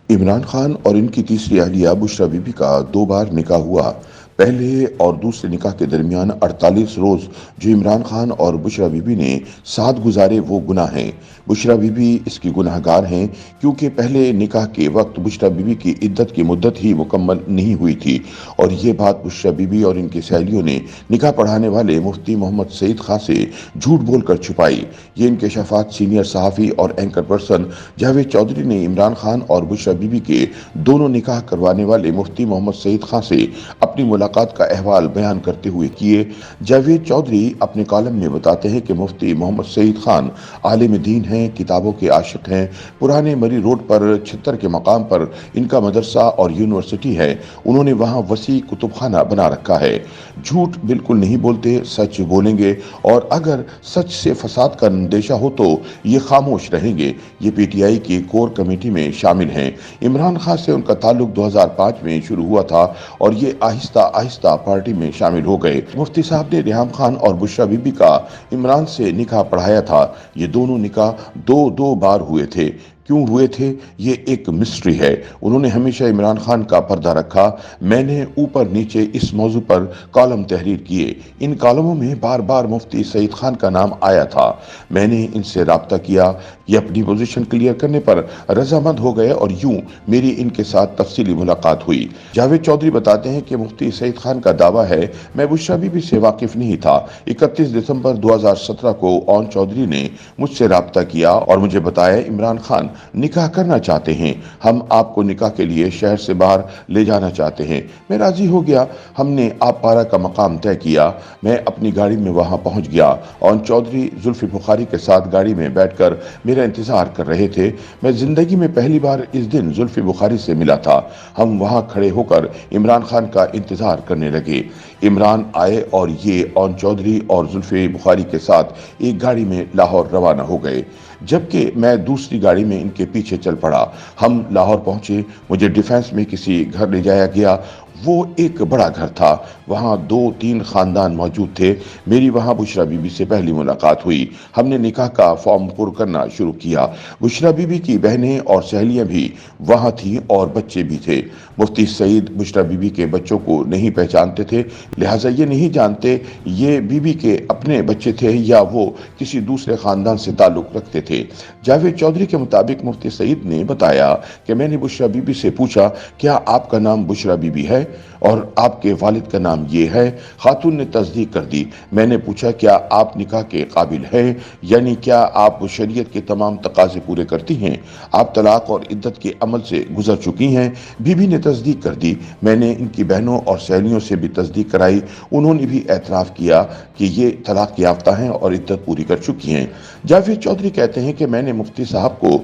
इमरान खान और इनकी तीसरी अहलिया बुशरा बीबी का 2 बार निकाह हुआ। पहले और दूसरे निकाह के दरमियान 48 रोज जो इमरान खान और बुशरा बीबी ने साथ गुजारे वो गुनाह हैं। बुशरा बीबी इसकी गुनाहगार हैं क्योंकि पहले निकाह के वक्त बुशरा बीबी की इद्दत की मुद्दत ही मुकम्मल नहीं हुई थी और ये बात बुशरा बीबी और इनकी सहेलियों ने निकाह पढ़ाने वाले मुफ्ती मोहम्मद सईद खां से झूठ बोलकर छुपाई। ये इंकशाफात सीनियर सहाफ़ी और एंकर पर्सन जावेद चौधरी ने इमरान खान और बुशरा बीबी के दोनों निकाह करवाने वाले मुफ्ती मोहम्मद सईद खां से अपनी मुलाकात का अहवाल बयान करते हुए किए। जावेद चौधरी अपने कॉलम में बताते हैं कि मुफ्ती मोहम्मद सईद खान आलिम दीन हैं, किताबों के आशिक हैं। पुराने मरी रोड पर छत्तर के मकाम पर इनका मदरसा और यूनिवर्सिटी है। उन्होंने वहाँ वसी कुतुबखाना बना रखा है। झूठ बिल्कुल नहीं बोलते, सच बोलेंगे और अगर सच से फसाद का अंदेशा हो तो ये खामोश रहेंगे। ये पीटीआई की कोर कमेटी में शामिल हैं। इमरान खान से उनका ताल्लुक 2005 में शुरू हुआ था और ये आहिस्ता आहिस्ता पार्टी में शामिल हो गए। मुफ्ती साहब ने रेहाम खान और बुशरा बीबी का इमरान से निकाह पढ़ाया था। ये दोनों निकाह दो बार हुए थे। क्यों हुए थे ये एक मिस्ट्री है। उन्होंने हमेशा इमरान खान का पर्दा रखा। मैंने ऊपर नीचे इस मौजू पर कॉलम तहरीर किए। इन कॉलमों में बार बार मुफ्ती सईद खान का नाम आया था। मैंने इनसे राब्ता किया। ये अपनी पोजीशन क्लियर करने पर रजामंद हो गए और यूं मेरी इनके साथ तफसीली मुलाकात हुई। जावेद चौधरी बताते हैं कि मुफ्ती सईद खान का दावा है मैं बुशरा बीबी से वाकिफ नहीं था। 31 दिसंबर 2017 को ओन चौधरी ने मुझसे राब्ता किया और मुझे बताया इमरान खान निकाह करना चाहते हैं, हम आपको निकाह के लिए शहर से बाहर ले जाना चाहते हैं। मैं राजी हो गया। हमने आप पारा का मकाम तय किया। मैं अपनी गाड़ी में वहां पहुंच गया और चौधरी जुल्फी बुखारी के साथ गाड़ी में बैठकर मेरा इंतजार कर रहे थे। मैं जिंदगी में पहली बार इस दिन जुल्फी बुखारी से मिला था। हम वहां खड़े होकर इमरान खान का इंतजार करने लगे। इमरान आए और ये ओन चौधरी और जुल्फी बुखारी के साथ एक गाड़ी में लाहौर रवाना हो गए, जबकि मैं दूसरी गाड़ी में इनके पीछे चल पड़ा। हम लाहौर पहुंचे। मुझे डिफेंस में किसी घर ले जाया गया। वो एक बड़ा घर था। वहाँ 2-3 खानदान मौजूद थे। मेरी वहाँ बुशरा बीबी से पहली मुलाकात हुई। हमने निकाह का फॉर्म पुर करना शुरू किया। बुशरा बीबी की बहनें और सहेलियां भी वहाँ थीं और बच्चे भी थे। मुफ्ती सईद बुशरा बीबी के बच्चों को नहीं पहचानते थे, लिहाजा ये नहीं जानते ये बीबी के अपने बच्चे थे या वो किसी दूसरे खानदान से ताल्लुक रखते थे। जावेद चौधरी के मुताबिक मुफ्ती सईद ने बताया कि मैंने बुशरा बीबी से पूछा क्या आपका नाम बुशरा बीबी है और आपके वालिद का नाम ये है। खातून ने तस्दीक कर दी। मैंने पूछा क्या आप निकाह के काबिल हैं, यानी क्या आप शरीयत के तमाम तकाजे पूरे करती हैं, आप तलाक और इद्दत के अमल से गुजर चुकी हैं। बीबी ने तस्दीक कर दी। मैंने इनकी बहनों और सहेलियों से भी तस्दीक कराई। उन्होंने भी एतराफ़ किया कि ये तलाक याफ्ता हैं और इद्दत पूरी कर चुकी हैं। जावेद चौधरी कहते हैं कि मैंने मुफ्ती साहब को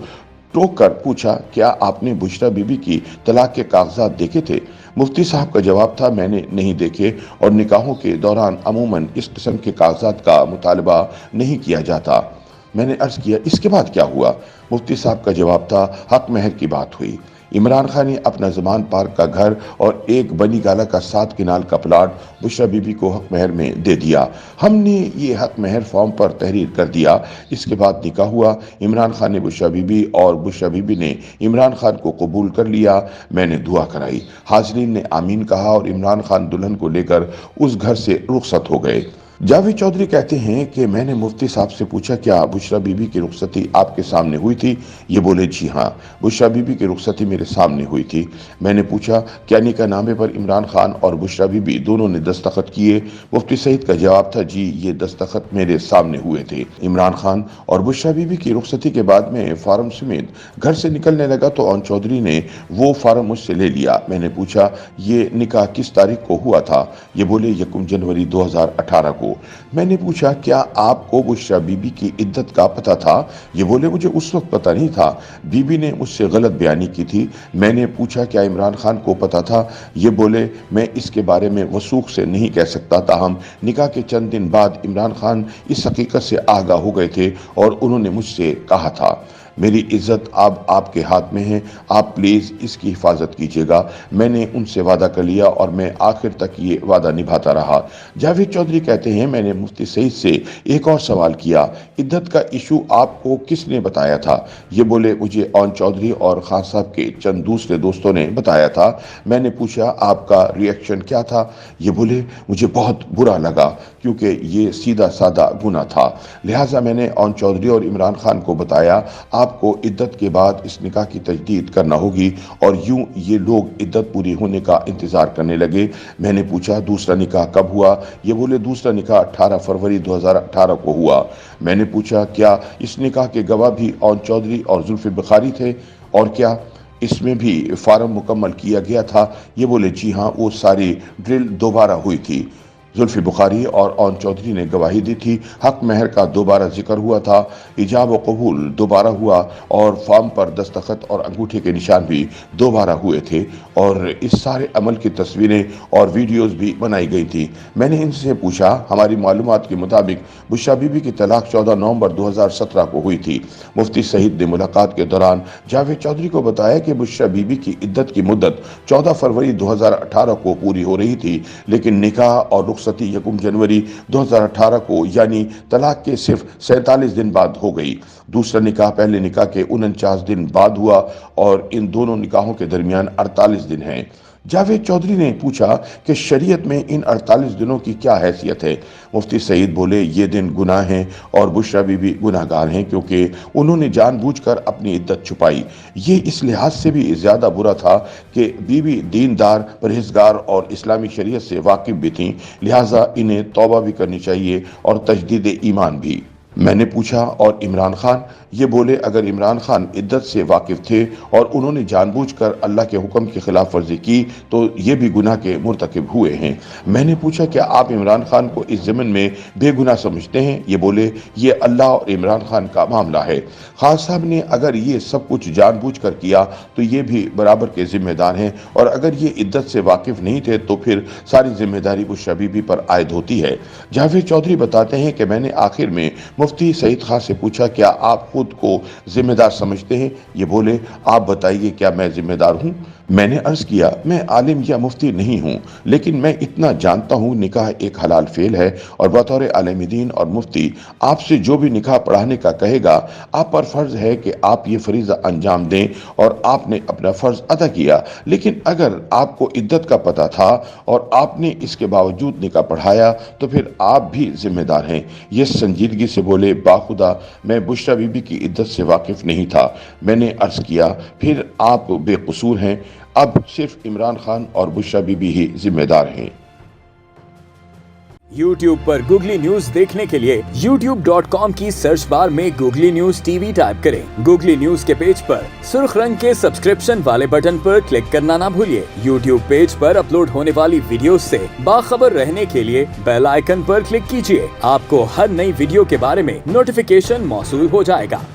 टोक कर पूछा क्या आपने बुशरा बीबी की तलाक के कागजात देखे थे। मुफ्ती साहब का जवाब था मैंने नहीं देखे और निकाहों के दौरान अमूमन इस किस्म के कागजात का मुतालबा नहीं किया जाता। मैंने अर्ज किया इसके बाद क्या हुआ। मुफ्ती साहब का जवाब था हक महर की बात हुई। इमरान खान ने अपना जमान पार्क का घर और एक बनी गाला का 7 किनाल का प्लाट बुशरा बीबी को हक महर में दे दिया। हमने ये हक महर फॉर्म पर तहरीर कर दिया। इसके बाद निकाह हुआ। इमरान खान ने बुशरा बीबी और बुशरा बीबी ने इमरान खान को कबूल कर लिया। मैंने दुआ कराई। हाजरीन ने आमीन कहा और इमरान खान दुल्हन को लेकर उस घर से रुखसत हो गए। जावेद चौधरी कहते हैं कि मैंने मुफ्ती साहब से पूछा क्या बुशरा बीबी की रुखसती आपके सामने हुई थी। ये बोले जी हाँ, बुशरा बीबी की रुखसती मेरे सामने हुई थी। मैंने पूछा क्या निकाह नामे पर इमरान खान और बुशरा बीबी दोनों ने दस्तखत किए। मुफ्ती सईद का जवाब था जी ये दस्तखत मेरे सामने हुए थे। इमरान खान और बुशरा बीबी की रुखसती के बाद में फार्म समेत घर से निकलने लगा तो ओन चौधरी ने वो फार्म मुझसे ले लिया। मैंने पूछा ये निकाह किस तारीख को हुआ था। ये बोले 1 जनवरी 2018 को। मैंने पूछा क्या आपको बुशरा बीबी की इद्दत का पता था। ये बोले मुझे उस वक्त पता नहीं था, बीबी ने मुझसे गलत बयानी की थी। मैंने पूछा क्या इमरान खान को पता था। ये बोले मैं इसके बारे में वसूख से नहीं कह सकता, ताहम निकाह के चंद दिन बाद इमरान खान इस हकीकत से आगाह हो गए थे और उन्होंने मुझसे कहा था। मेरी इज्जत अब आपके हाथ में है, आप प्लीज इसकी हिफाजत कीजिएगा। मैंने उनसे वादा कर लिया और मैं आखिर तक ये वादा निभाता रहा। जावेद चौधरी कहते हैं, मैंने मुफ्ती सईद से एक और सवाल किया, इद्दत का इशू आपको किसने बताया था? ये बोले, मुझे ओन चौधरी और खान साहब के चंद दूसरे दोस्तों ने बताया था। मैंने पूछा, आपका रिएक्शन क्या था? ये बोले, मुझे बहुत बुरा लगा क्योंकि ये सीधा साधा गुनाह था। लिहाजा मैंने ओन चौधरी और इमरान खान को बताया, आपको इद्दत के बाद इस निकाह की तजदीद करना होगी। और यूं ये लोग इद्दत पूरी होने का इंतजार करने लगे। मैंने पूछा, दूसरा निकाह कब हुआ? ये बोले, दूसरा निकाह 18 फरवरी 2018 को हुआ। मैंने पूछा, क्या इस निकाह के गवाह भी ओन चौधरी और जुल्फी बुखारी थे? और क्या इसमें भी फार्म मुकम्मल किया गया था? ये बोले, जी हाँ, वो सारी ड्रिल दोबारा हुई थी। जुल्फी बुखारी और ओन चौधरी ने गवाही दी थी। हक महर का दोबारा जिक्र हुआ था, इजाब व कबूल दोबारा हुआ और फॉर्म पर दस्तखत और अंगूठे के निशान भी दोबारा हुए थे और इस सारे अमल की तस्वीरें और वीडियोस भी बनाई गई थी। मैंने इनसे पूछा, हमारी मालूमात के मुताबिक बुशरा बीबी की तलाक 14 नवंबर 2017 को हुई थी। मुफ्ती सईद ने मुलाकात के दौरान जावेद चौधरी को बताया कि बुशरा बीबी की इद्दत की मुद्दत 14 फरवरी 2018 को पूरी हो रही थी, लेकिन निकाह और रुखसती 1 जनवरी 2018 को यानी तलाक के सिर्फ 47 दिन बाद हो गई। दूसरा निकाह पहले निकाह के 49 दिन बाद हुआ और इन दोनों निकाहों के दरमियान 48 दिन हैं। जावेद चौधरी ने पूछा कि शरीयत में इन 48 दिनों की क्या हैसियत है? मुफ्ती सईद बोले, ये दिन गुनाह हैं और बुशरा बीबी गुनाहगार हैं क्योंकि उन्होंने जानबूझकर अपनी इद्दत छुपाई। ये इस लिहाज से भी ज़्यादा बुरा था कि बीबी दीनदार, परहेजगार और इस्लामी शरीयत से वाकिफ भी थीं, लिहाजा इन्हें तौबा भी करनी चाहिए और तजदीद ईमान भी। मैंने पूछा, और इमरान खान? ये बोले, अगर इमरान खान इद्दत से वाकिफ थे और उन्होंने जानबूझकर अल्लाह के हुक्म की खिलाफ वर्जी की तो ये भी गुनाह के मुर्तकिब हुए हैं। मैंने पूछा, क्या आप इमरान खान को इस ज़मीन में बेगुनाह समझते हैं? ये बोले, ये अल्लाह और इमरान खान का मामला है। खान साहब ने अगर ये सब कुछ जानबूझकर किया तो ये भी बराबर के जिम्मेदार हैं और अगर ये इद्दत से वाकिफ नहीं थे तो फिर सारी जिम्मेदारी बुशरा बीबी पर आयद होती है। जावेद चौधरी बताते हैं कि मैंने आखिर में मुफ्ती सईद खान से पूछा, क्या आप खुद को जिम्मेदार समझते हैं? ये बोले, आप बताइए, क्या मैं जिम्मेदार हूं? मैंने अर्ज किया, मैं आलिम या मुफ्ती नहीं हूं, लेकिन मैं इतना जानता हूं निकाह एक हलाल फेल है और बतौर आलिम दीन और मुफ्ती आपसे जो भी निकाह पढ़ाने का कहेगा, आप पर फर्ज है कि आप ये फरीज़ा अंजाम दें और आपने अपना फर्ज अदा किया। लेकिन अगर आपको इद्दत का पता था और आपने इसके बावजूद निकाह पढ़ाया तो फिर आप भी जिम्मेदार हैं। ये संजीदगी से बोले, बाखुदा मैं बुशरा बीबी की इद्दत से वाकिफ नहीं था। मैंने अर्ज किया, फिर आप बेकसूर हैं, अब सिर्फ इमरान खान और बुशरा बीबी ही जिम्मेदार हैं। YouTube पर गूगली न्यूज देखने के लिए youtube.com की सर्च बार में गूगली न्यूज टीवी टाइप करें। गूगली न्यूज के पेज पर सुर्ख रंग के सब्सक्रिप्शन वाले बटन पर क्लिक करना ना भूलिए। YouTube पेज पर अपलोड होने वाली वीडियोस से बाखबर रहने के लिए बेल आइकन पर क्लिक कीजिए। आपको हर नई वीडियो के बारे में नोटिफिकेशन मौसूल हो जाएगा।